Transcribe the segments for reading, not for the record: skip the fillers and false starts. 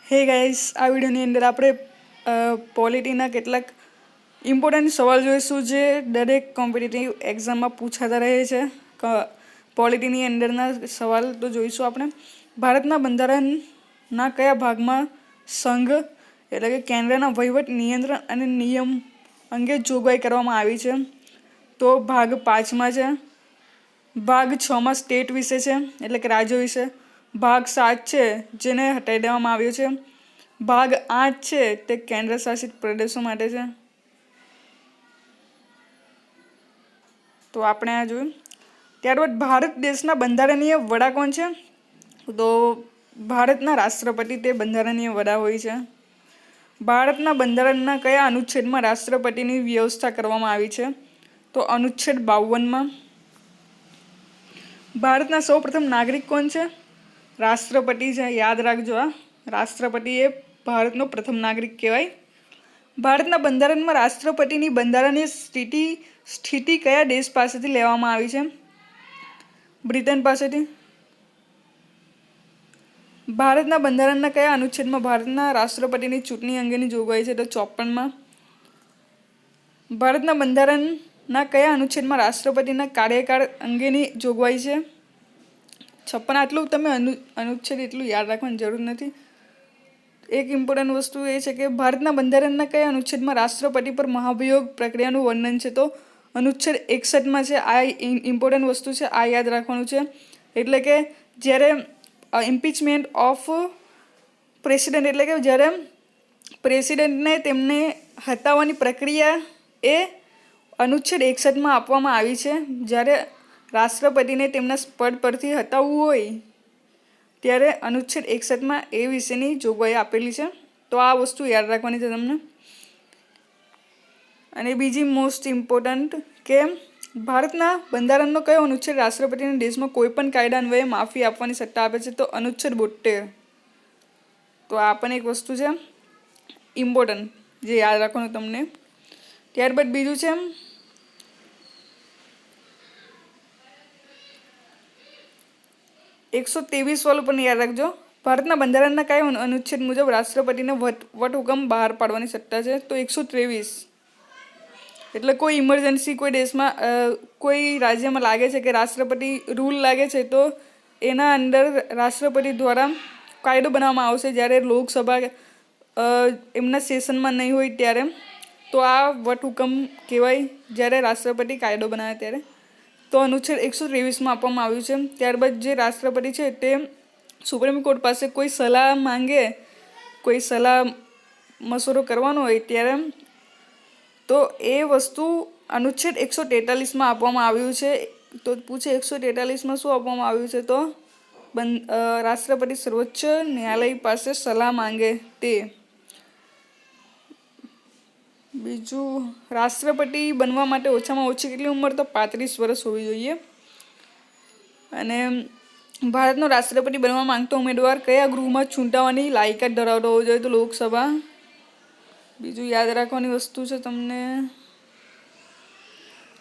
હે ગાઈસ, આ વિડીયોની અંદર આપણે પોલિટીના કેટલાક ઇમ્પોર્ટન્ટ સવાલ જોઈશું જે દરેક કોમ્પિટિટિવ એક્ઝામમાં પૂછાતા રહે છે. પોલિટીની અંદરના સવાલ તો જોઈશું આપણે. ભારતના બંધારણના કયા ભાગમાં સંઘ એટલે કે કેન્દ્રના વહીવટ, નિયંત્રણ અને નિયમ અંગે જોગવાઈ કરવામાં આવી છે? તો ભાગ 5માં છે. ભાગ 6માં સ્ટેટ વિશે છે એટલે કે રાજ્યો વિશે. ભાગ 7 છે જેને હટાવી દેવામાં આવ્યો છે. ભાગ 8 છે તે કેન્દ્ર શાસિત પ્રદેશો માટે છે. તો આપણે આ જોયું. ત્યારબાદ ભારત દેશના બંધારણીય વડા કોણ છે? તો ભારતના રાષ્ટ્રપતિ તે બંધારણીય વડા હોય છે. ભારતના બંધારણના કયા અનુચ્છેદમાં રાષ્ટ્રપતિની વ્યવસ્થા કરવામાં આવી છે? તો અનુચ્છેદ 52માં. ભારતના સૌપ્રથમ નાગરિક કોણ છે? રાષ્ટ્રપતિ છે. યાદ રાખજો, આ રાષ્ટ્રપતિ એ ભારતનો પ્રથમ નાગરિક કહેવાય. ભારતના બંધારણમાં રાષ્ટ્રપતિની બંધારણીય સ્થિતિ કયા દેશ પાસેથી લેવામાં આવી છે? બ્રિટન પાસેથી. ભારતના બંધારણના કયા અનુચ્છેદમાં ભારતના રાષ્ટ્રપતિની ચૂંટણી અંગેની જોગવાઈ છે? તો 54માં. ભારતના બંધારણના કયા અનુચ્છેદમાં રાષ્ટ્રપતિના કાર્યકાળ અંગેની જોગવાઈ છે? 56. આટલું તમે અનુચ્છેદ એટલું યાદ રાખવાની જરૂર નથી. એક ઇમ્પોર્ટન્ટ વસ્તુ એ છે કે ભારતના બંધારણના કયા અનુચ્છેદમાં રાષ્ટ્રપતિ પર મહાભિયોગ પ્રક્રિયાનું વર્ણન છે? તો અનુચ્છેદ 61માં છે. આ ઇમ્પોર્ટન્ટ વસ્તુ છે, આ યાદ રાખવાનું છે. એટલે કે જ્યારે ઇમ્પીચમેન્ટ ઓફ પ્રેસિડેન્ટ એટલે કે જ્યારે પ્રેસિડેન્ટને તેમને હટાવવાની પ્રક્રિયા એ અનુચ્છેદ 61માં આપવામાં આવી છે. જ્યારે રાષ્ટ્રપતિને તેમના પદ પરથી હટાવવું હોય ત્યારે અનુચ્છેદ 61માં એ વિશેની જોગવાઈ આપેલી છે. તો આ વસ્તુ યાદ રાખવાની છે તમને. અને બીજી મોસ્ટ ઇમ્પોર્ટન્ટ કે ભારતના બંધારણનો કયો અનુચ્છેદ રાષ્ટ્રપતિને દેશમાં કોઈપણ કાયદા અન્વયે માફી આપવાની સત્તા આપે છે? તો અનુચ્છેદ 72. તો આ પણ એક વસ્તુ છે ઇમ્પોર્ટન્ટ જે યાદ રાખવાનું તમને. ત્યારબાદ બીજું છે 123 વાળું પણ યાદ રાખજો. ભારતના બંધારણના કયા અનુચ્છેદ મુજબ રાષ્ટ્રપતિને વટહુકમ બહાર પાડવાની સત્તા છે? તો 123. એટલે કોઈ ઇમરજન્સી કોઈ દેશમાં કોઈ રાજ્યમાં લાગે છે કે રાષ્ટ્રપતિ રૂલ લાગે છે તો એના અંદર રાષ્ટ્રપતિ દ્વારા કાયદો બનાવવામાં આવશે. જ્યારે લોકસભા એમના સેશનમાં નહીં હોય ત્યારે તો આ વટહુકમ કહેવાય, જ્યારે રાષ્ટ્રપતિ કાયદો બનાવે ત્યારે. તો અનુચ્છેદ 123માં આપવામાં આવ્યું છે. ત્યારબાદ જે રાષ્ટ્રપતિ છે તે સુપ્રીમ કોર્ટ પાસે કોઈ સલાહ માંગે, કોઈ સલાહ મશવરો કરવાનો હોય ત્યારે તો એ વસ્તુ અનુચ્છેદ 143માં આપવામાં આવ્યું છે. તો પૂછે 143માં શું આપવામાં આવ્યું છે? તો રાષ્ટ્રપતિ સર્વોચ્ચ ન્યાયાલય પાસે સલાહ માંગે તે. બીજું, રાષ્ટ્રપતિ બનવા માટે ઓછામાં ઓછી કેટલી ઉંમર? તો 35 વર્ષ હોવી જોઈએ. અને ભારતનો રાષ્ટ્રપતિ બનવા માંગતો ઉમેદવાર કયા ગૃહમાં ચૂંટાવાની લાયકાત ધરાવતો હોવો જોઈએ? તો લોકસભા. બીજું યાદ રાખવાની વસ્તુ છે તમને,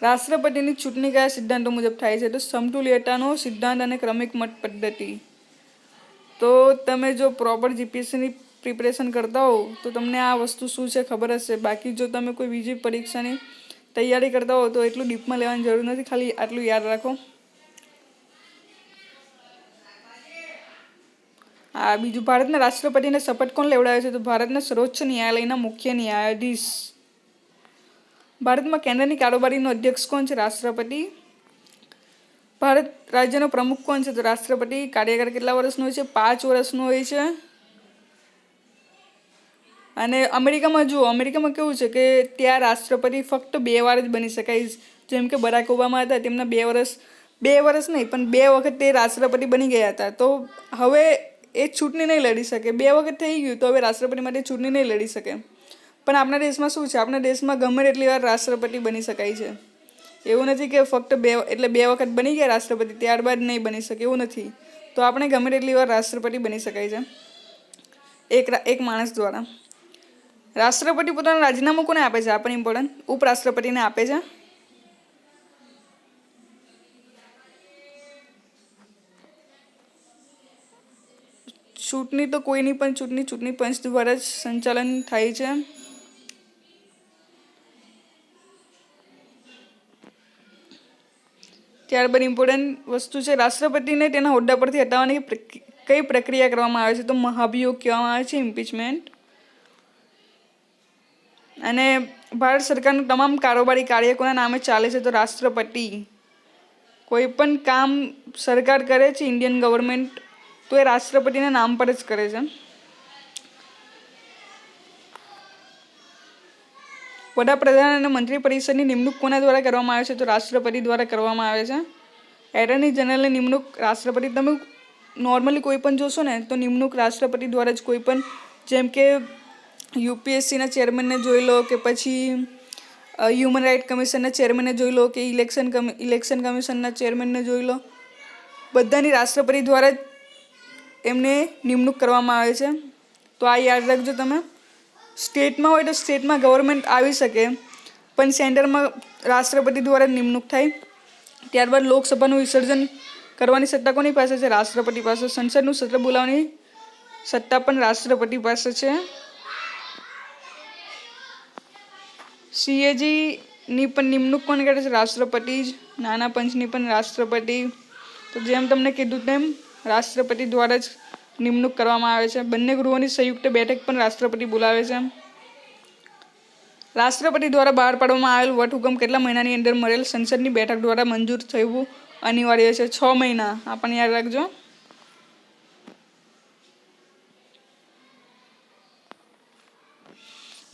રાષ્ટ્રપતિની ચૂંટણી કયા સિદ્ધાંતો મુજબ થાય છે? તો સમતુલ્યતાનો સિદ્ધાંત અને ક્રમિક મત પદ્ધતિ. તો તમે જો પ્રોપર જીપીએસસીની પ્રિપરેશન કરતા હો તો તમને આ વસ્તુ શું છે ખબર હશે. બાકી જો તમે કોઈ બીજી પરીક્ષાની તૈયારી કરતા હો તો એટલું ડીપમાં લેવાની જરૂર નથી, ખાલી આટલું યાદ રાખો. બીજું, ભારતના રાષ્ટ્રપતિને શપથ કોણ લેવડાવે છે? તો ભારતના સર્વોચ્ચ ન્યાયાલયના મુખ્ય ન્યાયાધીશ. ભારતમાં કેન્દ્રની કારોબારીનો અધ્યક્ષ કોણ છે? રાષ્ટ્રપતિ. ભારત રાજ્યનો પ્રમુખ કોણ છે? તો રાષ્ટ્રપતિ. કાર્યકાળ કેટલા વર્ષનો હોય છે? 5 વર્ષનો હોય છે. અને અમેરિકામાં જુઓ, અમેરિકામાં કેવું છે કે ત્યાં રાષ્ટ્રપતિ ફક્ત 2 વાર જ બની શકાય. જેમ કે બરાક ઓબામા હતા, તેમના 2 વર્ષ નહીં પણ 2 વખત તે રાષ્ટ્રપતિ બની ગયા હતા. તો હવે એ ચૂંટણી નહીં લડી શકે. 2 વખત થઈ ગયું તો હવે રાષ્ટ્રપતિ માટે ચૂંટણી નહીં લડી શકે. પણ આપણા દેશમાં શું છે? આપણા દેશમાં ગમે તેટલી વાર રાષ્ટ્રપતિ બની શકાય છે. એવું નથી કે ફક્ત 2 વખત બની ગયા રાષ્ટ્રપતિ ત્યારબાદ નહીં બની શકે, એવું નથી. તો આપણે ગમે તેટલી વાર રાષ્ટ્રપતિ બની શકાય છે એક માણસ દ્વારા. રાષ્ટ્રપતિ પોતાનું રાજીનામું કોને આપે છે? આ પણ ઇમ્પોર્ટન્ટ. ઉપરાષ્ટ્રપતિને આપે છે. ચૂંટણી તો કોઈની પણ ચૂંટણી પંચ દ્વારા જ સંચાલન થાય છે. ત્યારબાદ ઇમ્પોર્ટન્ટ વસ્તુ છે, રાષ્ટ્રપતિને તેના હોદ્દા પરથી હટાવવાની કઈ પ્રક્રિયા કરવામાં આવે છે? તો મહાભિયોગ કહેવામાં આવે છે, ઇમ્પીચમેન્ટ. અને ભારત સરકારનું તમામ કારોબારી કાર્ય કોના નામે ચાલે છે? તો રાષ્ટ્રપતિ. કોઈ પણ કામ સરકાર કરે છે, ઇન્ડિયન ગવર્મેન્ટ, તો એ રાષ્ટ્રપતિના નામ પર જ કરે છે. વડાપ્રધાન અને મંત્રી પરિષદની નિમણૂક કોના દ્વારા કરવામાં આવે છે? તો રાષ્ટ્રપતિ દ્વારા કરવામાં આવે છે. એટર્ની જનરલની નિમણૂક રાષ્ટ્રપતિ. તમે નોર્મલી કોઈ પણ જોશો ને તો નિમણૂક રાષ્ટ્રપતિ દ્વારા જ કોઈ પણ, જેમ કે યુપીએસસીના ચેરમેનને જોઈ લો, કે પછી હ્યુમન રાઇટ કમિશનના ચેરમેનને જોઈ લો, કે ઇલેક્શન કમિશનના ચેરમેનને જોઈ લો, બધાની રાષ્ટ્રપતિ દ્વારા જ એમને નિમણૂક કરવામાં આવે છે. તો આ યાદ રાખજો તમે. સ્ટેટમાં હોય તો સ્ટેટમાં ગવર્મેન્ટ આવી શકે, પણ સેન્ટરમાં રાષ્ટ્રપતિ દ્વારા નિમણૂક થાય. ત્યારબાદ લોકસભાનું વિસર્જન કરવાની સત્તા કોની પાસે છે? રાષ્ટ્રપતિ પાસે. સંસદનું સત્ર બોલાવવાની સત્તા પણ રાષ્ટ્રપતિ પાસે છે. CAGની પણ નિમણૂક કોણ કરે છે? રાષ્ટ્રપતિ જ. નાના પંચની પણ રાષ્ટ્રપતિ. તો જેમ તમને કીધું તેમ રાષ્ટ્રપતિ દ્વારા જ નિમણૂક કરવામાં આવે છે. બંને ગૃહોની સંયુક્ત બેઠક પણ રાષ્ટ્રપતિ બોલાવે છે. રાષ્ટ્રપતિ દ્વારા બહાર પાડવામાં આવેલ વટહુકમ કેટલા મહિનાની અંદર મળેલ સંસદની બેઠક દ્વારા મંજૂર થવું અનિવાર્ય છે? 6 મહિના. આ પણ યાદ રાખજો.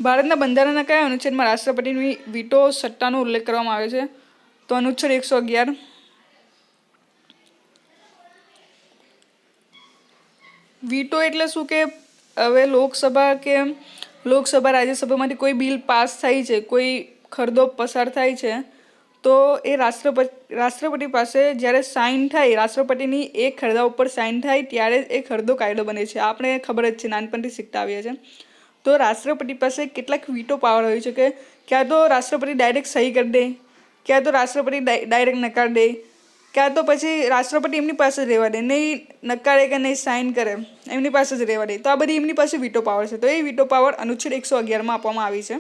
ભારતના બંધારણના કયા અનુચ્છેદમાં રાષ્ટ્રપતિની વીટો સત્તાનો ઉલ્લેખ કરવામાં આવ્યો છે? તો અનુચ્છેદ 111. વીટો એટલે શું? કે હવે લોકસભા રાજ્યસભામાંથી કોઈ બિલ પાસ થાય છે, કોઈ ખરડો પસાર થાય છે, તો એ રાષ્ટ્રપતિ પાસે જ્યારે સાઇન થાય, રાષ્ટ્રપતિની એક ખરડા ઉપર સાઇન થાય ત્યારે એ ખરડો કાયદો બને છે. આપણે ખબર જ છે, નાનપણથી શીખતા આવ્યા છે. તો રાષ્ટ્રપતિ પાસે કેટલાક વીટો પાવર હોય છે, કે ક્યાં તો રાષ્ટ્રપતિ ડાયરેક્ટ સહી કરી દે, ક્યાં તો રાષ્ટ્રપતિ ડાયરેક્ટ નકાર દે, ક્યાં તો પછી રાષ્ટ્રપતિ એમની પાસે જ રહેવા દે, નહીં નકારે કે નહીં સાઇન કરે, એમની પાસે જ રહેવા દે. તો આ બધી એમની પાસે વીટો પાવર છે. તો એ વીટો પાવર અનુચ્છેદ 111માં આપવામાં આવી છે.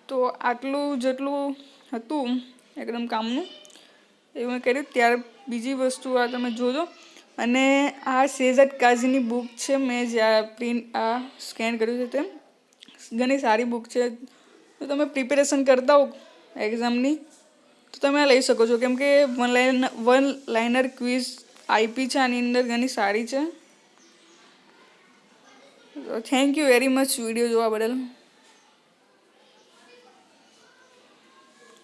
તો આટલું જેટલું હતું એકદમ કામનું એ મેં કર્યું. ત્યાર બીજી વસ્તુ આ તમે જોજો. અને આ શેહજાદ કાઝીની બુક છે, મેં જ્યાં સ્કેન કર્યું છે તે ઘણી સારી બુક છે. તો તમે પ્રિપેરેશન કરતા હો એક્ઝામની તો તમે આ લઈ શકો છો, કેમ કે વન લાઇનર ક્વિઝ આઈપી છે, આની અંદર ઘણી સારી છે. Thank you very much video જોવા બદલ.